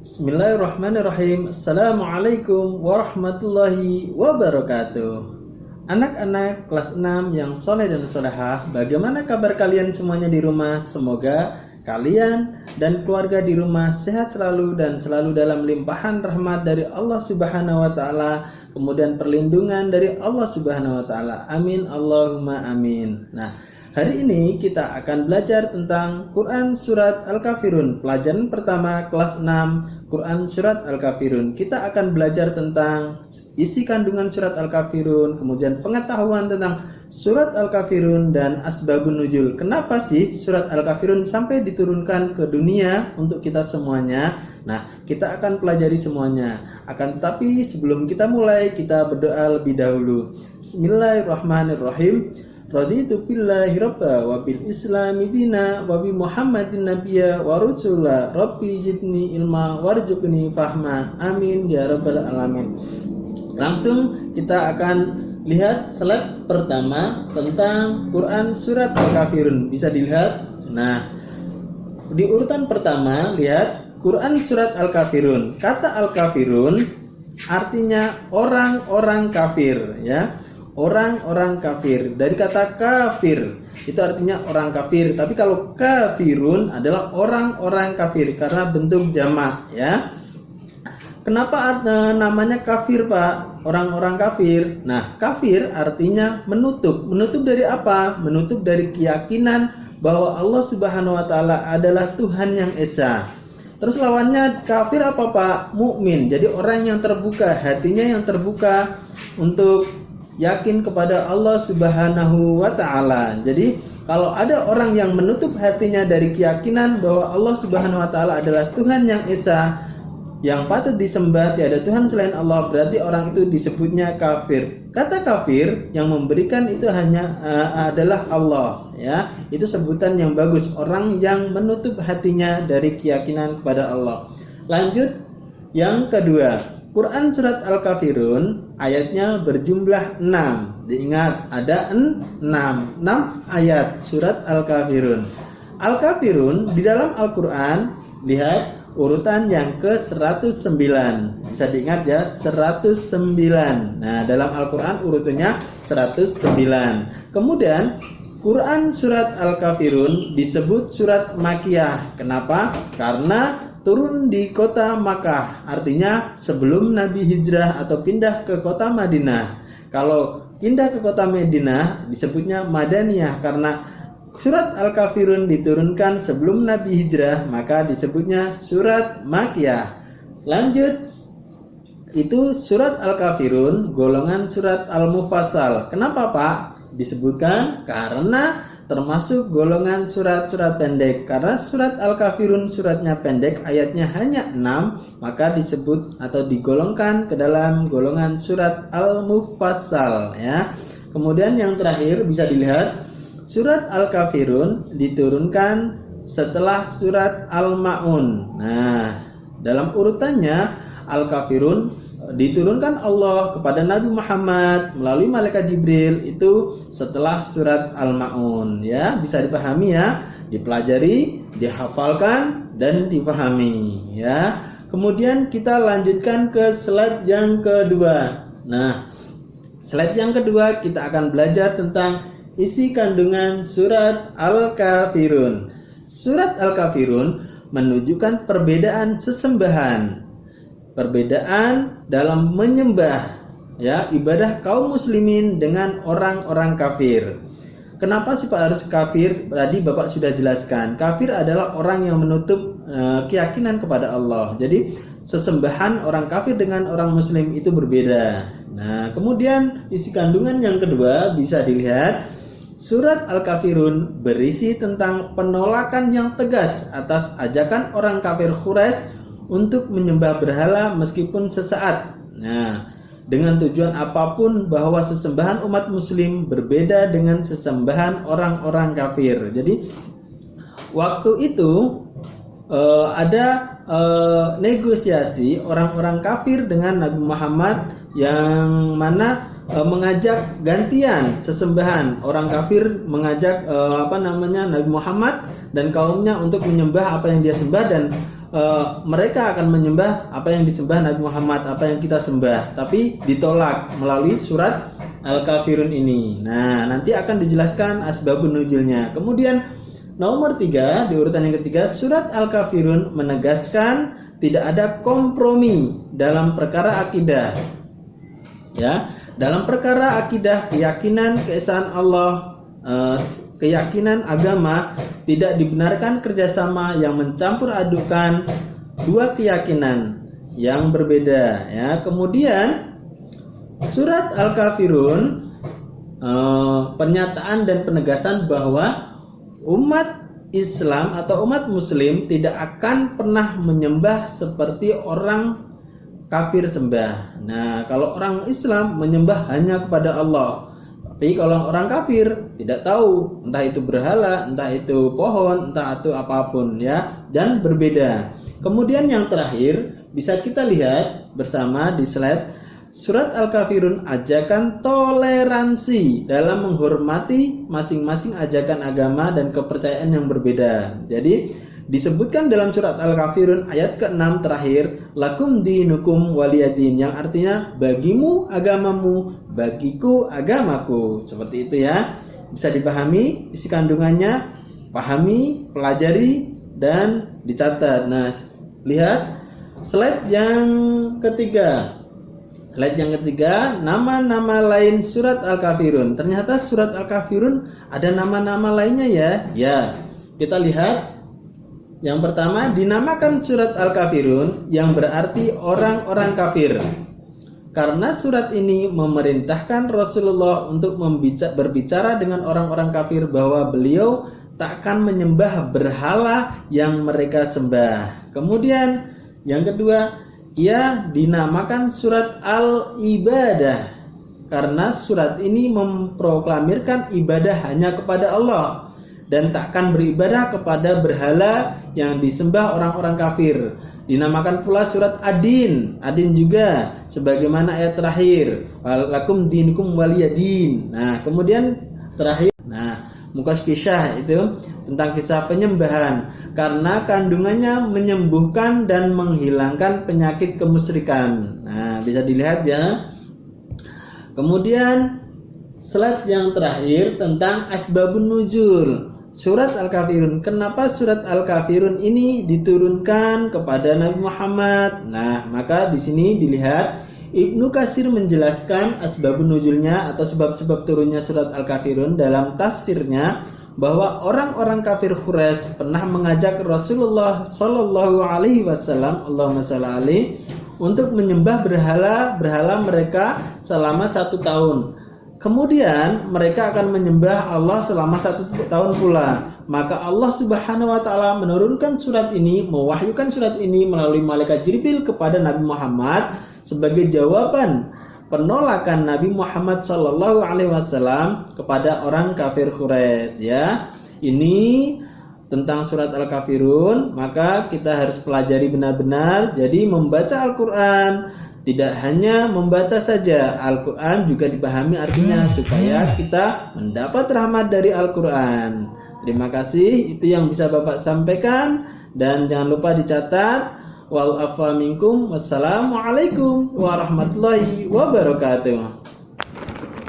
Bismillahirrahmanirrahim. Assalamualaikum warahmatullahi wabarakatuh. Anak-anak kelas 6 yang soleh dan solehah, bagaimana kabar kalian semuanya di rumah? Semoga kalian dan keluarga di rumah sehat selalu dan selalu dalam limpahan rahmat dari Allah Subhanahu wa taala, kemudian perlindungan dari Allah Subhanahu wa taala. Amin Allahumma amin. Nah, hari ini kita akan belajar tentang Quran Surat Al-Kafirun. Pelajaran pertama kelas 6 Quran Surat Al-Kafirun. Kita akan belajar tentang isi kandungan Surat Al-Kafirun, kemudian pengetahuan tentang Surat Al-Kafirun dan asbabun nuzul. Kenapa sih Surat Al-Kafirun sampai diturunkan ke dunia untuk kita semuanya? Nah, kita akan pelajari semuanya. Akan tetapi sebelum kita mulai, kita berdoa lebih dahulu. Bismillahirrahmanirrahim. Raditu billahi rabba wa bil islami dina wa bi muhammadin nabiyya wa rasula rabbi zidni ilma warzuqni fahma amin ya rabbal alamin. Langsung kita akan lihat slide pertama tentang Quran Surat Al-Kafirun. Bisa dilihat. Nah, di urutan pertama lihat Quran Surat Al-Kafirun. Kata Al-Kafirun artinya orang-orang kafir, ya. Orang-orang kafir. Dari kata kafir itu artinya orang kafir. Tapi kalau kafirun adalah orang-orang kafir karena bentuk jamak, ya. Kenapa namanya kafir, Pak? Orang-orang kafir. Nah, kafir artinya menutup. Menutup dari apa? Menutup dari keyakinan bahwa Allah Subhanahu wa taala adalah Tuhan yang esa. Terus lawannya kafir apa, Pak? Mukmin. Jadi orang yang terbuka, hatinya yang terbuka untuk yakin kepada Allah Subhanahu wa taala. Jadi kalau ada orang yang menutup hatinya dari keyakinan bahwa Allah Subhanahu wa taala adalah Tuhan yang esa, yang patut disembah, tiada Tuhan selain Allah, berarti orang itu disebutnya kafir. Kata kafir yang memberikan itu hanya adalah Allah, ya. Itu sebutan yang bagus, orang yang menutup hatinya dari keyakinan kepada Allah. Lanjut yang kedua, Quran Surat Al-Kafirun ayatnya berjumlah 6. Diingat ada 6 ayat Surat Al-Kafirun. Al-Kafirun di dalam Al-Quran, lihat urutan yang ke-109. Bisa diingat ya, 109. Nah, dalam Al-Quran urutannya 109. Kemudian Quran Surat Al-Kafirun disebut surat Makkiyah. Kenapa? Karena turun di kota Makkah, artinya sebelum Nabi hijrah atau pindah ke kota Madinah. Kalau pindah ke kota Madinah disebutnya Madaniyah, karena surat Al-Kafirun diturunkan sebelum Nabi hijrah, maka disebutnya surat Makkiyah. Lanjut, itu surat Al-Kafirun golongan surat Al-Mufassal. Kenapa, Pak? Disebutkan karena termasuk golongan surat-surat pendek. Karena surat Al-Kafirun suratnya pendek, ayatnya hanya 6, maka disebut atau digolongkan ke dalam golongan surat Al-Mufassal, ya. Kemudian yang terakhir bisa dilihat surat Al-Kafirun diturunkan setelah surat Al-Ma'un. Nah, dalam urutannya Al-Kafirun diturunkan Allah kepada Nabi Muhammad melalui malaikat Jibril itu setelah surat Al-Ma'un, ya. Bisa dipahami, ya, dipelajari, dihafalkan dan dipahami, ya. Kemudian kita lanjutkan ke slide yang kedua. Nah, slide yang kedua kita akan belajar tentang isi kandungan surat Al-Kafirun. Surat Al-Kafirun menunjukkan perbedaan sesembahan, perbedaan dalam menyembah, ya, ibadah kaum muslimin dengan orang-orang kafir. Kenapa sih Pak harus kafir? Tadi Bapak sudah jelaskan. Kafir adalah orang yang menutup keyakinan kepada Allah. Jadi sesembahan orang kafir dengan orang muslim itu berbeda. Nah, kemudian isi kandungan yang kedua bisa dilihat. Surat Al-Kafirun berisi tentang penolakan yang tegas atas ajakan orang kafir Quraisy untuk menyembah berhala meskipun sesaat. Nah, dengan tujuan apapun bahwa sesembahan umat muslim berbeda dengan sesembahan orang-orang kafir. Jadi waktu itu ada negosiasi orang-orang kafir dengan Nabi Muhammad yang mana mengajak gantian sesembahan. Orang kafir mengajak Nabi Muhammad dan kaumnya untuk menyembah apa yang dia sembah, dan mereka akan menyembah apa yang disembah Nabi Muhammad, apa yang kita sembah, tapi ditolak melalui surat Al-Kafirun ini. Nah, nanti akan dijelaskan asbabun nuzulnya. Kemudian nomor 3, di urutan yang ketiga, surat Al-Kafirun menegaskan tidak ada kompromi dalam perkara akidah. Ya, dalam perkara akidah, keyakinan keesaan Allah, keyakinan agama, tidak dibenarkan kerjasama yang mencampur adukan dua keyakinan yang berbeda. Ya, kemudian surat Al-Kafirun, pernyataan dan penegasan bahwa umat Islam atau umat Muslim tidak akan pernah menyembah seperti orang kafir sembah. Nah, kalau orang Islam menyembah hanya kepada Allah. Tapi kalau orang kafir tidak tahu, entah itu berhala, entah itu pohon, entah itu apapun, ya, dan berbeda. Kemudian yang terakhir bisa kita lihat bersama di slide, surat Al-Kafirun ajakan toleransi dalam menghormati masing-masing ajakan agama dan kepercayaan yang berbeda. Jadi disebutkan dalam surat Al-Kafirun ayat ke-6 terakhir, lakum dinukum waliyadin, yang artinya bagimu agamamu, bagiku agamaku. Seperti itu ya. Bisa dipahami isi kandungannya, pahami, pelajari, dan dicatat. Nah, lihat slide yang ketiga. Slide yang ketiga, nama-nama lain surat Al-Kafirun. Ternyata surat Al-Kafirun ada nama-nama lainnya ya. Ya, kita lihat. Yang pertama, dinamakan surat Al-Kafirun yang berarti orang-orang kafir. Karena surat ini memerintahkan Rasulullah untuk berbicara dengan orang-orang kafir bahwa beliau takkan menyembah berhala yang mereka sembah. Kemudian yang kedua, ia dinamakan surat Al-Ibadah karena surat ini memproklamirkan ibadah hanya kepada Allah dan takkan beribadah kepada berhala yang disembah orang-orang kafir. Dinamakan pula surat Ad-Din. Ad-Din juga sebagaimana ayat terakhir, lakum dinukum waliyadin. Nah, kemudian terakhir, mukas kisah itu tentang kisah penyembahan karena kandungannya menyembuhkan dan menghilangkan penyakit kemusyrikan. Nah, bisa dilihat ya. Kemudian slide yang terakhir tentang asbabun nuzul surat Al-Kafirun. Kenapa surat Al-Kafirun ini diturunkan kepada Nabi Muhammad? Nah, maka di sini dilihat Ibnu Katsir menjelaskan asbabun nuzulnya atau sebab-sebab turunnya surat Al-Kafirun dalam tafsirnya bahwa orang-orang kafir Quraisy pernah mengajak Rasulullah Shallallahu Alaihi Wasallam, Allahumma shalli alaihi, untuk menyembah berhala mereka selama 1 tahun. Kemudian mereka akan menyembah Allah selama 1 tahun pula. Maka Allah Subhanahu wa taala menurunkan surat ini, mewahyukan surat ini melalui malaikat Jibril kepada Nabi Muhammad sebagai jawaban penolakan Nabi Muhammad sallallahu alaihi wasallam kepada orang kafir Quraisy ya. Ini tentang surat Al-Kafirun, maka kita harus pelajari benar-benar. Jadi membaca Al-Qur'an tidak hanya membaca saja, Al-Quran juga dipahami artinya supaya kita mendapat rahmat dari Al-Quran. Terima kasih, itu yang bisa Bapak sampaikan dan jangan lupa dicatat. Wal afa minkum, wassalamualaikum warahmatullahi wabarakatuh.